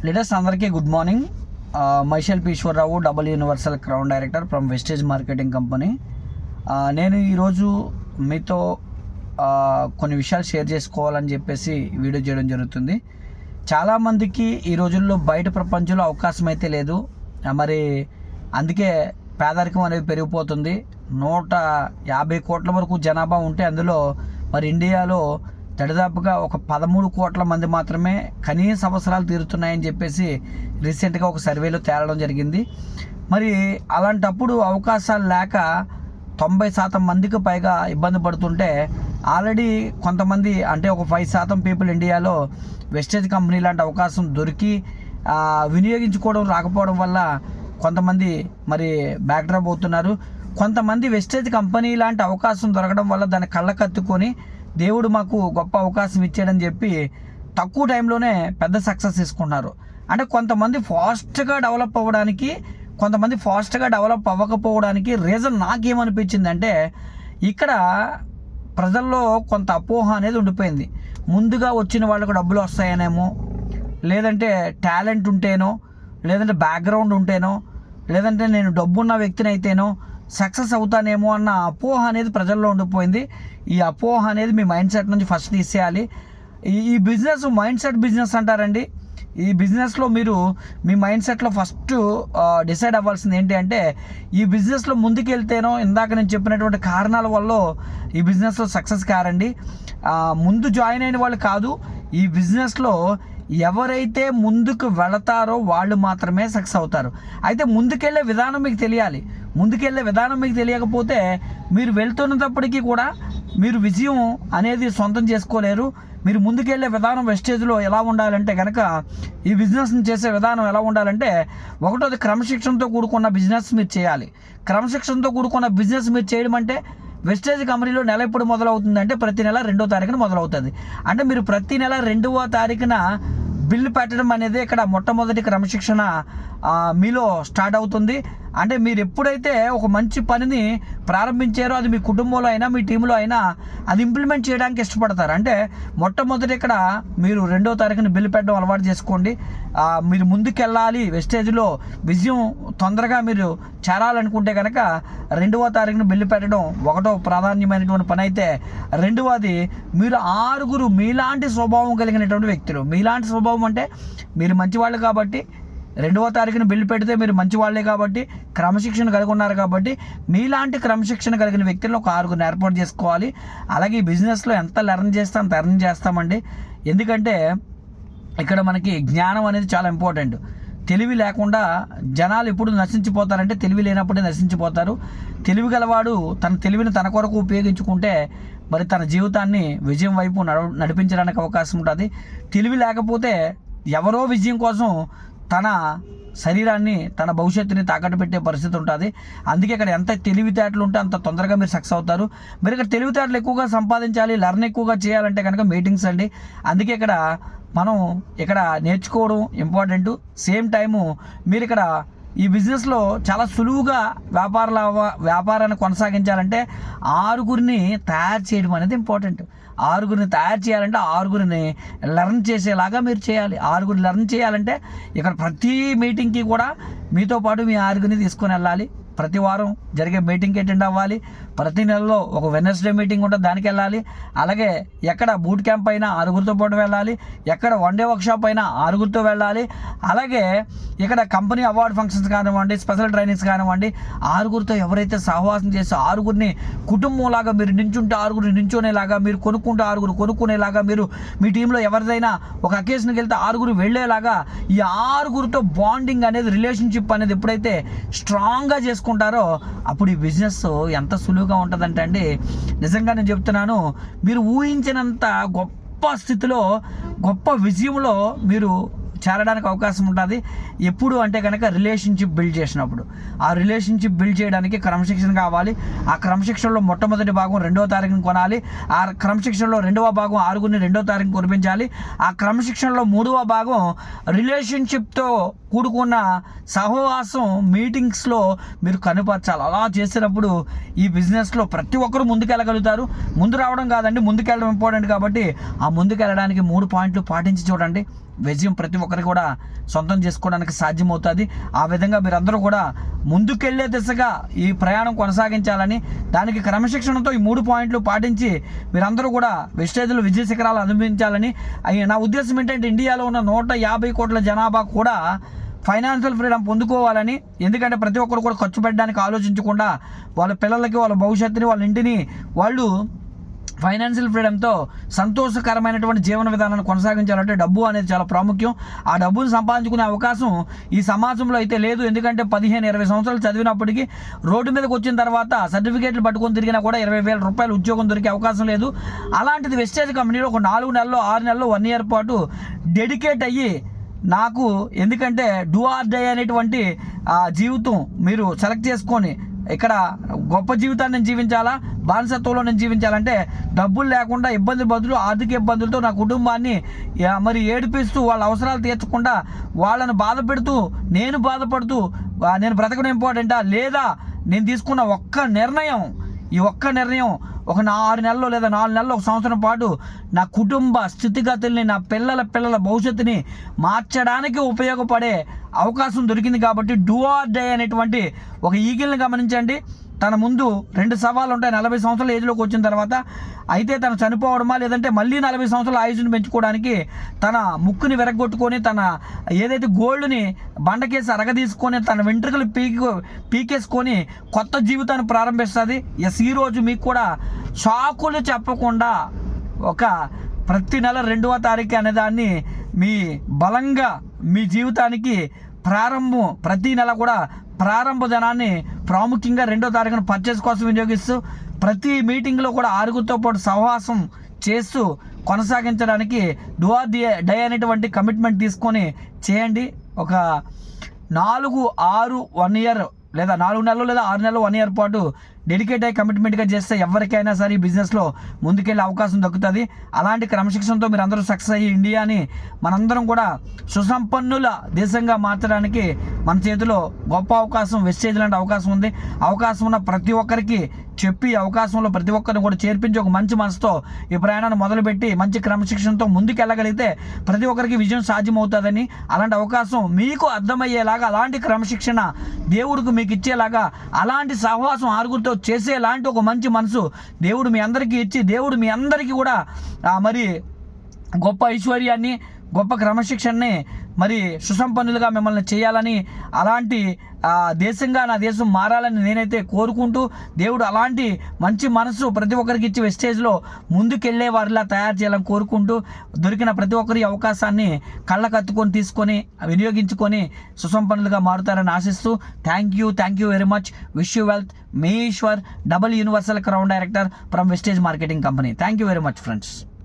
Leaders అందరికీ good morning. Myself Eswararao, double universal crown director from Vestige marketing company. నేను ఈరోజు మీతో కొన్ని విషయాలు షేర్ చేసుకోవాలని చెప్పేసి వీడియో చేయడం జరుగుతుంది. చాలామందికి ఈ రోజుల్లో బయట ప్రపంచంలో అవకాశం అయితే లేదు. మరి అందుకే పేదరికం అనేది పెరిగిపోతుంది. 150 కోట్ల వరకు జనాభా ఉంటే అందులో మరి ఇండియాలో దరిదాపుగా ఒక 13 కోట్ల మంది మాత్రమే కనీస అవసరాలు తీరుతున్నాయని చెప్పేసి రీసెంట్గా ఒక సర్వేలో తేలడం జరిగింది. మరి అలాంటప్పుడు అవకాశాలు లేక 90% మందికి పైగా ఇబ్బంది పడుతుంటే ఆల్రెడీ కొంతమంది అంటే ఒక 5% పీపుల్ ఇండియాలో వెస్టేజ్ కంపెనీ లాంటి అవకాశం దొరికి వినియోగించుకోవడం రాకపోవడం వల్ల కొంతమంది మరి బ్యాక్డ్రాప్ అవుతున్నారు. కొంతమంది వెస్టేజ్ కంపెనీ లాంటి అవకాశం దొరకడం వల్ల దాన్ని కళ్ళకత్తుకొని దేవుడు మాకు గొప్ప అవకాశం ఇచ్చాడని చెప్పి తక్కువ టైంలోనే పెద్ద సక్సెస్ తీసుకున్నారు. అంటే కొంతమంది ఫాస్ట్గా డెవలప్ అవ్వడానికి, కొంతమంది ఫాస్ట్గా డెవలప్ అవ్వకపోవడానికి రీజన్ నాకేమనిపించింది అంటే ఇక్కడ ప్రజల్లో కొంత అపోహ అనేది ఉండిపోయింది. ముందుగా వచ్చిన వాళ్ళకు డబ్బులు వస్తాయనేమో, లేదంటే టాలెంట్ ఉంటేనో, లేదంటే బ్యాక్గ్రౌండ్ ఉంటేనో, లేదంటే నేను డబ్బున్న వ్యక్తిని అయితేనో సక్సెస్ అవుతానేమో అన్న అపోహ అనేది ప్రజల్లో ఉండిపోయింది. ఈ అపోహ అనేది మీ మైండ్ సెట్ నుంచి ఫస్ట్ తీసేయాలి. ఈ బిజినెస్ మైండ్ సెట్ బిజినెస్ అంటారండి. ఈ బిజినెస్లో మీరు మీ మైండ్ సెట్లో ఫస్ట్ డిసైడ్ అవ్వాల్సింది ఏంటి అంటే ఈ బిజినెస్లో ముందుకెళ్తేనో ఇందాక నేను చెప్పినటువంటి కారణాల వల్ల ఈ బిజినెస్లో సక్సెస్ కారండి. ముందు జాయిన్ అయిన వాళ్ళు కాదు. ఈ బిజినెస్లో ఎవరైతే ముందుకు వెళతారో వాళ్ళు మాత్రమే సక్సెస్ అవుతారు. అయితే ముందుకెళ్ళే విధానం మీకు తెలియాలి. ముందుకెళ్ళే విధానం మీకు తెలియకపోతే మీరు వెళ్తున్నప్పటికీ కూడా మీరు విజయం అనేది సొంతం చేసుకోలేరు. మీరు ముందుకెళ్ళే విధానం వెస్టేజ్లో ఎలా ఉండాలంటే కనుక ఈ బిజినెస్ని చేసే విధానం ఎలా ఉండాలంటే ఒకటోది క్రమశిక్షణతో కూడుకున్న బిజినెస్ మీరు చేయాలి. క్రమశిక్షణతో కూడుకున్న బిజినెస్ మీరు చేయడం అంటే వెస్టేజ్ కంపెనీలో నెల ఎప్పుడు మొదలవుతుంది అంటే ప్రతి నెల 2వ తారీఖున మొదలవుతుంది. అంటే మీరు ప్రతి నెల 2వ తారీఖున బిల్లు పెట్టడం అనేది ఇక్కడ మొట్టమొదటి క్రమశిక్షణ మీలో స్టార్ట్ అవుతుంది. అంటే మీరు ఎప్పుడైతే ఒక మంచి పనిని ప్రారంభించారో అది మీ కుటుంబంలో అయినా మీ టీంలో అయినా అది ఇంప్లిమెంట్ చేయడానికి ఇష్టపడతారు. అంటే మొట్టమొదటి ఇక్కడ మీరు 2వ తారీఖున బిల్లు పెట్టడం అలవాటు చేసుకోండి. మీరు ముందుకెళ్ళాలి, వెస్టేజ్లో విజయం తొందరగా మీరు చేరాలనుకుంటే కనుక 2వ తారీఖున బిల్లు పెట్టడం ఒకటో ప్రాధాన్యమైనటువంటి పని అయితే, రెండవది మీరు 6 మీలాంటి స్వభావం కలిగినటువంటి వ్యక్తులు. మీలాంటి స్వభావం అంటే మీరు మంచివాళ్ళు కాబట్టి 2వ తారీఖున బిల్లు పెడితే మీరు మంచి వాళ్ళే కాబట్టి క్రమశిక్షణ కలిగి ఉన్నారు కాబట్టి మీలాంటి క్రమశిక్షణ కలిగిన వ్యక్తులను ఒక 6 ఏర్పాటు చేసుకోవాలి. అలాగే ఈ బిజినెస్లో ఎంత లెర్న్ చేస్తే అంత ఎర్న్ చేస్తామండి. ఎందుకంటే ఇక్కడ మనకి జ్ఞానం అనేది చాలా ఇంపార్టెంట్. తెలివి లేకుండా జనాలు ఎప్పుడు నశించిపోతారంటే తెలివి లేనప్పుడే నశించిపోతారు. తెలివి గలవాడు తన తెలివిని తన కొరకు ఉపయోగించుకుంటే మరి తన జీవితాన్ని విజయం వైపు నడిపించడానికి అవకాశం ఉంటుంది. తెలివి లేకపోతే ఎవరో విజయం కోసం తన శరీరాన్ని తన భవిష్యత్తుని తాకట్టు పెట్టే పరిస్థితి ఉంటుంది. అందుకే ఇక్కడ ఎంత తెలివితేటలు ఉంటే అంత తొందరగా మీరు సక్సెస్ అవుతారు. మీరు ఇక్కడ తెలివితేటలు ఎక్కువగా సంపాదించాలి, లర్న్ ఎక్కువగా చేయాలంటే కనుక మీటింగ్స్ అండి. అందుకే ఇక్కడ మనం ఇక్కడ నేర్చుకోవడం ఇంపార్టెంట్. సేమ్ టైము మీరు ఇక్కడ ఈ బిజినెస్లో చాలా సులువుగా వ్యాపారాన్ని కొనసాగించాలంటే 6 తయారు చేయడం అనేది ఇంపార్టెంట్. 6 తయారు చేయాలంటే 6 లెర్న్ చేసేలాగా మీరు చేయాలి. 6 లెర్న్ చేయాలంటే ఇక్కడ ప్రతి మీటింగ్కి కూడా మీతో పాటు మీ 6 తీసుకొని వెళ్ళాలి. ప్రతి వారం జరిగే మీటింగ్కి అటెండ్ అవ్వాలి. ప్రతి నెలలో ఒక వెనస్డే మీటింగ్ ఉంటుంది, దానికి వెళ్ళాలి. అలాగే ఎక్కడ బూట్ క్యాంప్ అయినా 6 పాటు వెళ్ళాలి. ఎక్కడ 1 డే వర్క్షాప్ అయినా 6 వెళ్ళాలి. అలాగే ఇక్కడ కంపెనీ అవార్డ్ ఫంక్షన్స్ కానివ్వండి, స్పెషల్ ట్రైనింగ్స్ కానివ్వండి, 6 ఎవరైతే సహవాసం చేసి 6 కుటుంబంలాగా మీరు నించుంటే 6 నించునేలాగా, మీరు కొనుక్కుంటే 6 కొనుక్కునేలాగా, మీరు మీ టీంలో ఎవరిదైనా ఒక అకేషన్కి వెళ్తే 6 వెళ్ళేలాగా ఈ 6 బాండింగ్ అనేది, రిలేషన్షిప్ అనేది ఎప్పుడైతే స్ట్రాంగ్గా చేసుకుంటారో అప్పుడు ఈ బిజినెస్ ఎంత సులువుగా ఉంటుందంటే అండి, నిజంగా నేను చెప్తున్నాను, మీరు ఊహించినంత గొప్ప స్థితిలో గొప్ప విజయంలో మీరు చేరడానికి అవకాశం ఉంటుంది. ఎప్పుడు అంటే కనుక రిలేషన్షిప్ బిల్డ్ చేసినప్పుడు. ఆ రిలేషన్షిప్ బిల్డ్ చేయడానికి క్రమశిక్షణ కావాలి. ఆ క్రమశిక్షణలో మొట్టమొదటి భాగం 2వ తారీఖున కొనాలి. ఆ క్రమశిక్షణలో 2వ భాగం 6 2వ తారీఖున కొనిపించాలి. ఆ క్రమశిక్షణలో 3వ భాగం రిలేషన్షిప్తో కూడుకున్న సహవాసం మీటింగ్స్లో మీరు కనుపరచాలి. అలా చేసినప్పుడు ఈ బిజినెస్లో ప్రతి ఒక్కరూ ముందుకెళ్ళగలుగుతారు. ముందు రావడం కాదండి, ముందుకెళ్ళడం ఇంపార్టెంట్. కాబట్టి ఆ ముందుకెళ్ళడానికి 3 పాయింట్లు పాటించి చూడండి. విజయం ప్రతి ఒక్కరికి కూడా సొంతం చేసుకోవడానికి సాధ్యమవుతుంది. ఆ విధంగా మీరందరూ కూడా ముందుకెళ్లే దిశగా ఈ ప్రయాణం కొనసాగించాలని, దానికి క్రమశిక్షణతో ఈ 3 పాయింట్లు పాటించి మీరందరూ కూడా వెస్టేజ్లో విజయ శిఖరాలు అనుభవించాలని. నా ఉద్దేశం ఏంటంటే ఇండియాలో ఉన్న 150 కోట్ల జనాభా కూడా ఫైనాన్షియల్ ఫ్రీడమ్ పొందుకోవాలని. ఎందుకంటే ప్రతి ఒక్కరు కూడా ఖర్చు పెట్టడానికి ఆలోచించకుండా వాళ్ళ పిల్లలకి, వాళ్ళ భవిష్యత్తుని, వాళ్ళ ఇంటిని వాళ్ళు ఫైనాన్షియల్ ఫ్రీడమ్తో సంతోషకరమైనటువంటి జీవన విధానాన్ని కొనసాగించాలంటే డబ్బు అనేది చాలా ప్రాముఖ్యం. ఆ డబ్బును సంపాదించుకునే అవకాశం ఈ సమాజంలో అయితే లేదు. ఎందుకంటే 15-20 సంవత్సరాలు చదివినప్పటికీ రోడ్డు మీదకి వచ్చిన తర్వాత సర్టిఫికేట్లు పట్టుకొని తిరిగినా కూడా 20,000 రూపాయలు ఉద్యోగం దొరికే అవకాశం లేదు. అలాంటిది వెస్టేజ్ కంపెనీలో ఒక 4 నెలలు, 6 నెలలు, 1 ఇయర్ పాటు డెడికేట్ అయ్యి నాకు, ఎందుకంటే డూ ఆర్ డై అనేటువంటి జీవితం మీరు సెలెక్ట్ చేసుకొని ఇక్కడ గొప్ప జీవితాన్ని నేను జీవించాలా, బానిసత్వంలో నేను జీవించాలంటే డబ్బులు లేకుండా ఇబ్బందులు బదులు ఆర్థిక ఇబ్బందులతో నా కుటుంబాన్ని మరి ఏడిపిస్తూ వాళ్ళ అవసరాలు తీర్చకుండా వాళ్ళని బాధ పెడుతూ నేను బాధపడుతూ నేను బ్రతకడం ఇంపార్టెంటా, లేదా నేను తీసుకున్న ఈ ఒక్క నిర్ణయం ఒక 6 నెలలు లేదా 4 నెలలు, 1 సంవత్సరం పాటు నా కుటుంబ స్థితిగతుల్ని, నా పిల్లల భవిష్యత్తుని మార్చడానికి ఉపయోగపడే అవకాశం దొరికింది. కాబట్టి డూ ఆర్ డై అనేటువంటి ఒక ఈగిల్ని గమనించండి. తన ముందు 2 సవాళ్ళు ఉంటాయి 40 సంవత్సరాల ఏజ్లోకి వచ్చిన తర్వాత. అయితే తను చనిపోవడమా, లేదంటే మళ్ళీ 40 సంవత్సరాల ఆయుష్ని పెంచుకోవడానికి తన ముక్కుని విరగొట్టుకొని, తన ఏదైతే గోల్డ్ని బండకేసి అరగదీసుకొని, తన వెంట్రుకలు పీకేసుకొని కొత్త జీవితాన్ని ప్రారంభిస్తుంది. ఈరోజు మీకు కూడా షాకులు చెప్పకుండా ఒక ప్రతి నెల 2వ తారీఖు అనేదాన్ని మీ బలంగా మీ జీవితానికి ప్రారంభం, ప్రతి నెల కూడా ప్రారంభ ధనాన్ని ప్రాముఖ్యంగా 2వ తారీఖున పర్చేస్ కోసం వినియోగిస్తూ ప్రతి మీటింగ్లో కూడా 6గురితో పాటు సహవాసం చేస్తూ కొనసాగించడానికి డూ ఆర్ డై అనేటువంటి కమిట్మెంట్ తీసుకొని చేయండి. ఒక 4, 6, 1 ఇయర్ లేదా 4 నెలలు లేదా 6 నెలలు, 1 ఇయర్ పాటు డెడికేట్ అయ్యి కమిట్మెంట్గా చేస్తే ఎవరికైనా సరే ఈ బిజినెస్లో ముందుకెళ్ళే అవకాశం దక్కుతుంది. అలాంటి క్రమశిక్షణతో మీరు అందరూ సక్సెస్ అయ్యి ఇండియాని మనందరం కూడా సుసంపన్నుల దేశంగా మార్చడానికి మన చేతిలో గొప్ప అవకాశం, వెస్టేజ్ లాంటి అవకాశం ఉంది. అవకాశం ఉన్న ప్రతి ఒక్కరికి చెప్పి అవకాశంలో ప్రతి ఒక్కరిని కూడా చేర్పించి ఒక మంచి మనసుతో ఈ ప్రయాణాన్ని మొదలుపెట్టి మంచి క్రమశిక్షణతో ముందుకెళ్ళగలిగితే ప్రతి ఒక్కరికి విజయం సాధ్యమవుతుందని, అలాంటి అవకాశం మీకు అర్థమయ్యేలాగా, అలాంటి క్రమశిక్షణ దేవుడికి మీకు ఇచ్చేలాగా, అలాంటి సహవాసం 6గురితో చేసేలాంటి ఒక మంచి మనసు దేవుడు మీ అందరికీ ఇచ్చి, దేవుడు మీ అందరికీ కూడా మరి గొప్ప ఐశ్వర్యాన్ని, గొప్ప క్రమశిక్షణని, మరి సుసంపన్నులుగా మిమ్మల్ని చేయాలని, అలాంటి దేశంగా నా దేశం మారాలని నేనైతే కోరుకుంటూ, దేవుడు అలాంటి మంచి మనసు ప్రతి ఒక్కరికి ఇచ్చి వెస్టేజ్లో ముందుకెళ్లే వారిలా తయారు చేయాలని కోరుకుంటూ, దొరికిన ప్రతి ఒక్కరి అవకాశాన్ని కళ్ళకత్తుకొని తీసుకొని వినియోగించుకొని సుసంపన్నులుగా మారుతారని ఆశిస్తూ thank you very much. Wish you wealth. మీ Eshwar, double universal crown director from Vestige marketing company. Thank you very much friends.